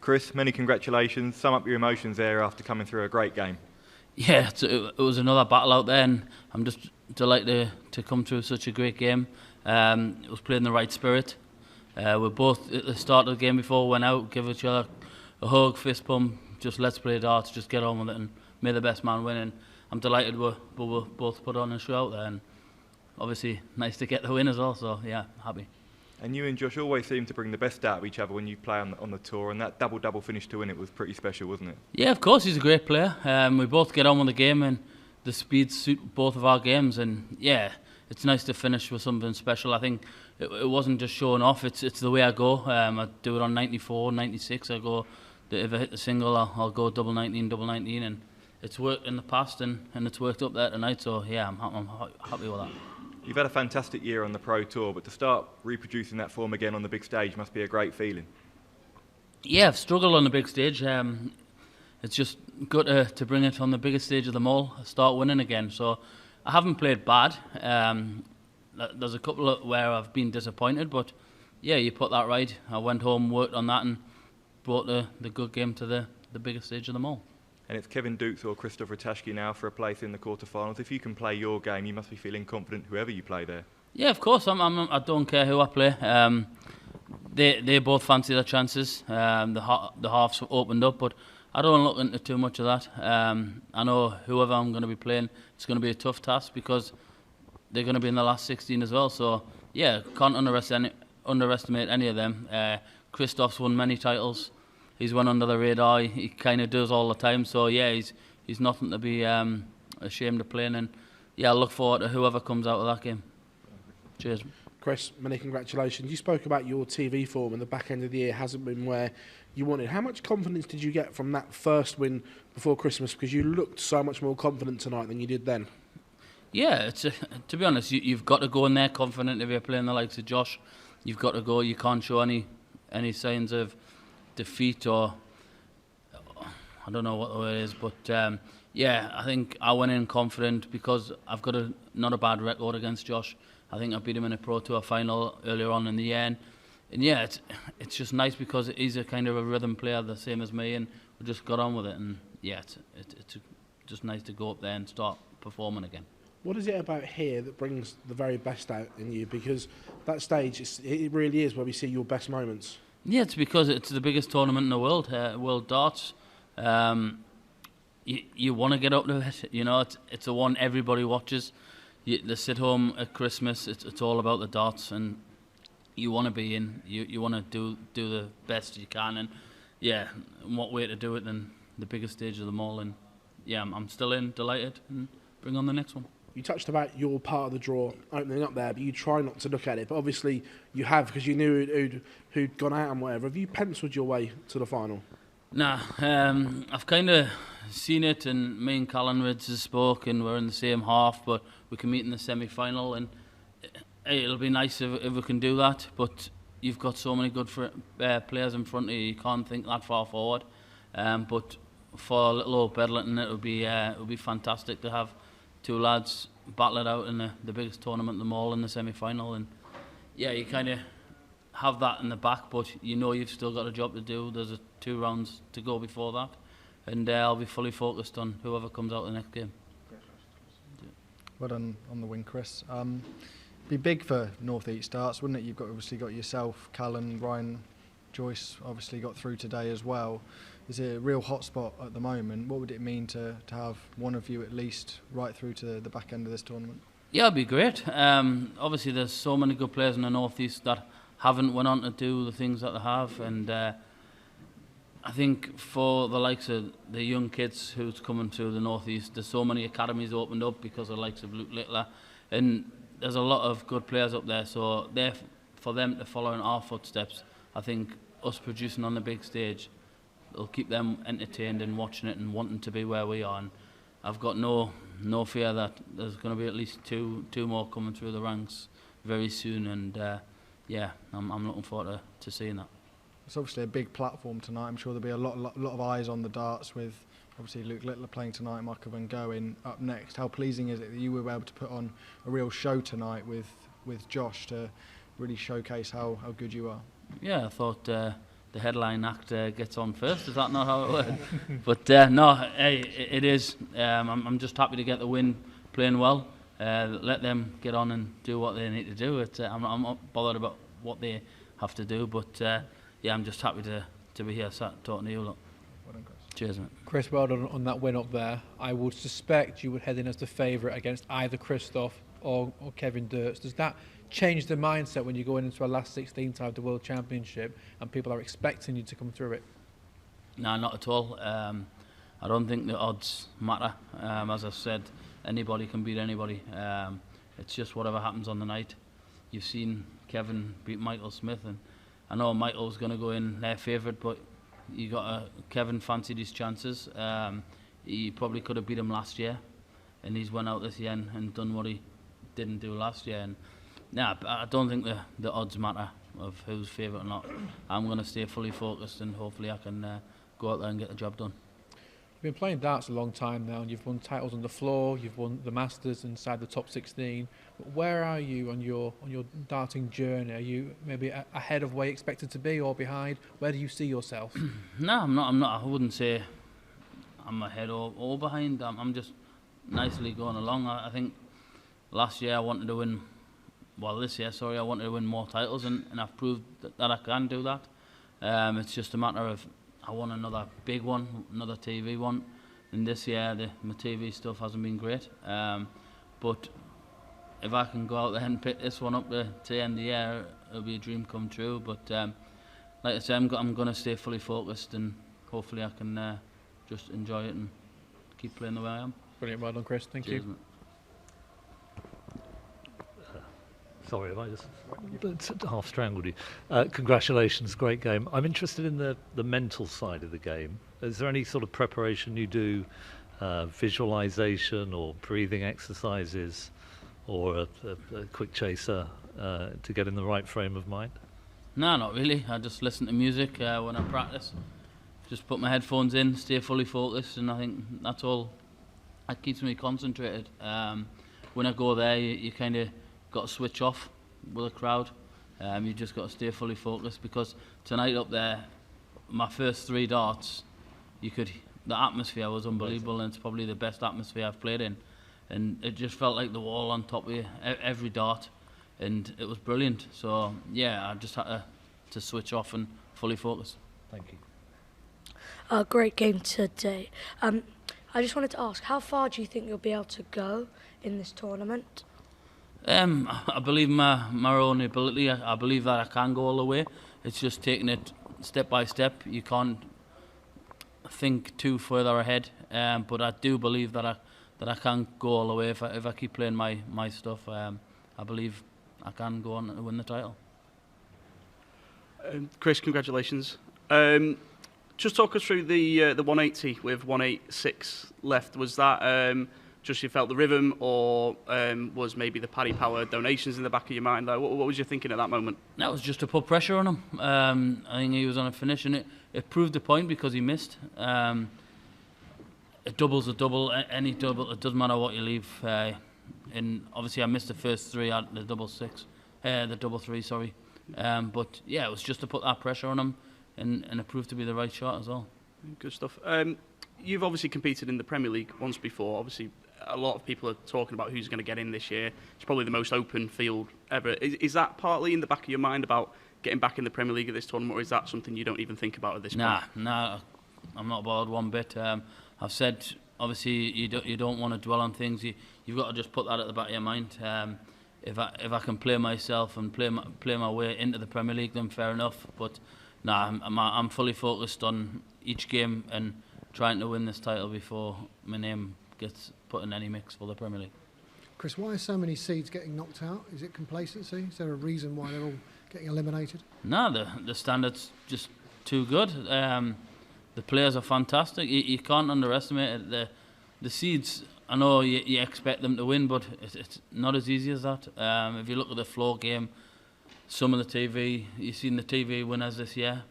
Chris, many congratulations. Sum up your emotions there after coming through a great game. Yeah, it was another battle out there, and I'm just delighted to come through such a great game. It was played in the right spirit. We both, at the start of the game before we went out, give each other a hug, fist bump, just let's play darts, just get on with it, and may the best man win. And I'm delighted we both put on a show out there, and obviously nice to get the win as well, so yeah, happy. And you and Josh always seem to bring the best out of each other when you play on the tour, and that double-double finish to win it was pretty special, wasn't it? Yeah, of course, he's a great player. We both get on with the game, and the speeds suit both of our games, and yeah, it's nice to finish with something special. I think it wasn't just showing off, it's the way I go. I do it on 94, 96, I go, if I hit the single, I'll go double 19, double 19, and it's worked in the past, and it's worked up there tonight, so yeah, I'm happy with that. You've had a fantastic year on the Pro Tour, but to start reproducing that form again on the big stage must be a great feeling. Yeah, I've struggled on the big stage. It's just good to bring it on the biggest stage of them all, start winning again. So I haven't played bad. There's a couple where I've been disappointed, but yeah, you put that right. I went home, worked on that, and brought the good game to the biggest stage of them all. And it's Kevin Dukes or Christopher Tashke now for a place in the quarterfinals. If you can play your game, you must be feeling confident whoever you play there. Yeah, of course. I don't care who I play. They both fancy their chances. The halves opened up, but I don't look into too much of that. I know whoever I'm going to be playing, it's going to be a tough task because they're going to be in the last 16 as well. So yeah, can't underestimate any of them. Christoph's won many titles. He's went under the radar. He kind of does all the time. So yeah, he's nothing to be ashamed of playing. And yeah, I look forward to whoever comes out of that game. Cheers. Chris, many congratulations. You spoke about your TV form and the back end of the year hasn't been where you wanted. How much confidence did you get from that first win before Christmas? Because you looked so much more confident tonight than you did then. Yeah, to be honest, you've got to go in there confident if you're playing the likes of Josh. You've got to go. You can't show any signs of defeat or I don't know what the word is, but yeah, I think I went in confident because I've got not a bad record against Josh. I think I beat him in a Pro Tour final earlier on in the year, and yeah, it's just nice because he's a kind of a rhythm player, the same as me, and we just got on with it, and yeah, it's just nice to go up there and start performing again. What is it about here that brings the very best out in you? Because that stage, it really is where we see your best moments. Yeah, it's because it's the biggest tournament in the world, World Darts. You want to get up to it, you know. It's the one everybody watches. They sit home at Christmas. It's all about the darts, and you want to be in. You want to do the best you can, and yeah, and what way to do it than the biggest stage of them all? And yeah, I'm still delighted, and bring on the next one. You touched about your part of the draw opening up there, but you try not to look at it. But obviously you have because you knew who'd gone out and whatever. Have you penciled your way to the final? Nah, I've kind of seen it, and me and Callan Ridge has spoke, and we're in the same half, but we can meet in the semi-final, and it'll be nice if we can do that. But you've got so many good players in front of you, you can't think that far forward. But for a little old Bedlington, it'll be fantastic to have two lads battle it out in the biggest tournament of them all in the semi-final, and yeah, you kind of have that in the back, but you know you've still got a job to do. There's 2 rounds to go before that, and I'll be fully focused on whoever comes out the next game. Well done on the win, Chris. Be big for North East Darts, wouldn't it? You've obviously got yourself, Callan, Ryan, Joyce obviously got through today as well. Is it a real hotspot at the moment? What would it mean to have one of you at least right through to the back end of this tournament? Yeah, it'd be great. Obviously, there's so many good players in the North East that haven't went on to do the things that they have, and I think for the likes of the young kids who's coming through the North East, there's so many academies opened up because of the likes of Luke Littler, and there's a lot of good players up there, so for them to follow in our footsteps, I think us producing on the big stage, it'll keep them entertained and watching it and wanting to be where we are. And I've got no fear that there's going to be at least two more coming through the ranks very soon. And yeah, I'm looking forward to seeing that. It's obviously a big platform tonight. I'm sure there'll be a lot of eyes on the darts with obviously Luke Littler playing tonight, Michael Van Goen up next. How pleasing is it that you were able to put on a real show tonight with Josh to really showcase how good you are? Yeah, I thought the the headline act gets on first. Is that not how it works? But no, hey, it is. I'm just happy to get the win, playing well. Let them get on and do what they need to do. I'm not bothered about what they have to do, but yeah, I'm just happy to be here sat talking to you. Look. Well done, Chris. Cheers, mate. Chris, well done on that win up there. I would suspect you would head in as the favourite against either Christoph or Kevin Dirks. Does that change the mindset when you go into a last 16 to have the World Championship and people are expecting you to come through it? No, not at all. I don't think the odds matter. As I said, anybody can beat anybody. It's just whatever happens on the night. You've seen Kevin beat Michael Smith, and I know Michael's going to go in their favourite, but Kevin fancied his chances. He probably could have beat him last year, and he's went out this year and done what he didn't do last year. And I don't think the odds matter of who's favourite or not. I'm going to stay fully focused, and hopefully I can go out there and get the job done. You've been playing darts a long time now, and you've won titles on the floor, you've won the Masters inside the top 16. But where are you on your darting journey? Are you maybe ahead of where you expected to be, or behind? Where do you see yourself? No, I'm not. I wouldn't say I'm ahead or behind. I'm just nicely going along. I think last year I wanted to win. Well, this year, sorry, I wanted to win more titles, and I've proved that I can do that. It's just a matter of I want another big one, another TV one. And this year, my TV stuff hasn't been great. But if I can go out there and pick this one up to the end of the year, it'll be a dream come true. But like I said, I'm going to stay fully focused, and hopefully I can just enjoy it and keep playing the way I am. Brilliant, well done, Chris. Thank Cheers, you. mate. Sorry, have I just half strangled you? Congratulations, great game. I'm interested in the mental side of the game. Is there any sort of preparation you do, visualization or breathing exercises, or a quick chaser to get in the right frame of mind? No, not really. I just listen to music when I practice. Just put my headphones in, stay fully focused, and I think that's all. That keeps me concentrated. When I go there, you kind of got to switch off with a crowd. You just got to stay fully focused, because tonight up there, my first 3 darts, the atmosphere was unbelievable, and it's probably the best atmosphere I've played in. And it just felt like the wall on top of you, every dart, and it was brilliant. So yeah, I just had to switch off and fully focus. Thank you. A great game today. I just wanted to ask, how far do you think you'll be able to go in this tournament? I believe my own ability. I believe that I can go all the way. It's just taking it step by step. You can't think too further ahead. But I do believe that I can go all the way if I keep playing my stuff. I believe I can go on and win the title. Chris, congratulations. Just talk us through the 180 with 186 left. Was that just you felt the rhythm, or was maybe the Paddy Power donations in the back of your mind? Like, what was you thinking at that moment? That was just to put pressure on him. I think he was on a finish, and it proved the point because he missed. A double's a double, any double. It doesn't matter what you leave. And obviously, I missed the first 3 out of the double 3, sorry. But yeah, it was just to put that pressure on him, and it proved to be the right shot as well. Good stuff. You've obviously competed in the Premier League once before. Obviously, a lot of people are talking about who's going to get in this year. It's probably the most open field ever. Is that partly in the back of your mind about getting back in the Premier League at this tournament, or is that something you don't even think about at this point? Nah, I'm not bothered one bit. I've said, obviously, you don't want to dwell on things. You've got to just put that at the back of your mind. If I can play myself and play my way into the Premier League, then fair enough. But I'm fully focused on each game and trying to win this title before my name gets put in any mix for the Premier League. Chris, why are so many seeds getting knocked out? Is it complacency? Is there a reason why they're all getting eliminated? No, the standard's just too good. The players are fantastic. You can't underestimate it. The seeds, I know you expect them to win, but it's not as easy as that. If you look at the floor game, some of the TV, you've seen the TV winners this year.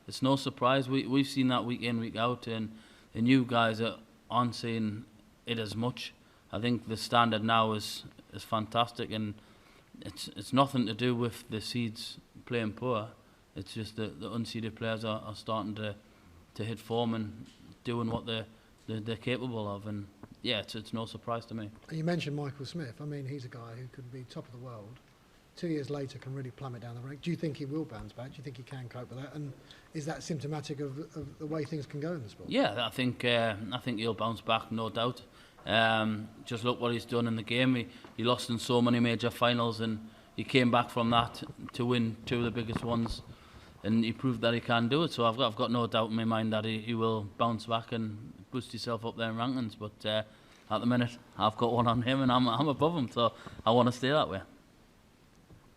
It's no surprise. We've seen that week in, week out, and you guys aren't seeing it as much. I think the standard now is fantastic, and it's nothing to do with the seeds playing poor. It's just that the unseeded players are starting to hit form and doing what they're capable of, and yeah, it's no surprise to me. And you mentioned Michael Smith. I mean, he's a guy who could be top of the world. 2 years later, can really plummet down the rank. Do you think he will bounce back? Do you think he can cope with that? And is that symptomatic of the way things can go in the sport? Yeah, I think he'll bounce back, no doubt. Just look what he's done in the game. He lost in so many major finals, and he came back from that to win 2 of the biggest ones, and he proved that he can do it. So I've got no doubt in my mind that he will bounce back and boost himself up there in rankings. But at the minute, I've got one on him, and I'm above him, so I want to stay that way.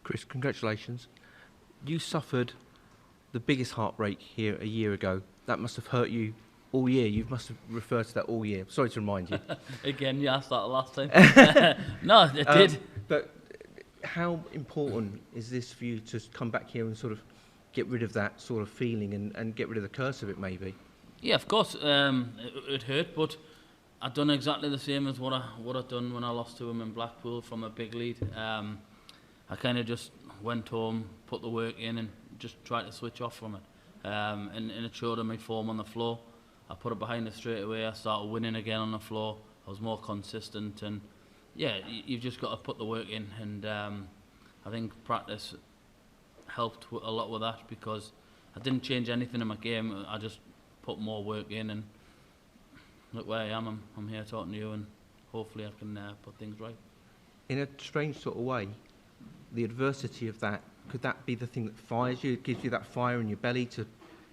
Chris, congratulations. You suffered the biggest heartbreak here a year ago. That must have hurt you all year. You must have referred to that all year. Sorry to remind you. Again, you asked that last time. No, it did. But how important is this for you to come back here and sort of get rid of that sort of feeling and get rid of the curse of it, maybe? Yeah, of course. It hurt, but I've done exactly the same as what I'd done when I lost to him in Blackpool from a big lead. I kind of just went home, put the work in, and just tried to switch off from it. And it showed in my form on the floor. I put it behind us straight away. I started winning again on the floor. I was more consistent, and yeah, you've just got to put the work in. And I think practice helped a lot with that, because I didn't change anything in my game. I just put more work in, and look where I am. I'm here talking to you, and hopefully I can put things right. In a strange sort of way, the adversity of that, could that be the thing that fires you? It gives you that fire in your belly to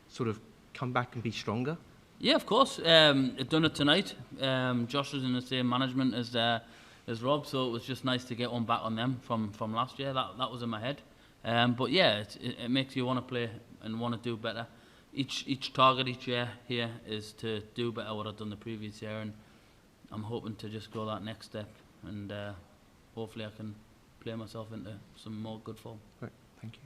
sort of come back and be stronger? Yeah, of course. I've done it tonight. Josh was in the same management as Rob, so it was just nice to get one back on them from last year. That was in my head. But yeah, it makes you want to play and want to do better. Each target each year here is to do better what I've done the previous year, and I'm hoping to just go that next step, and hopefully I can play myself into some more good form. Right, thank you.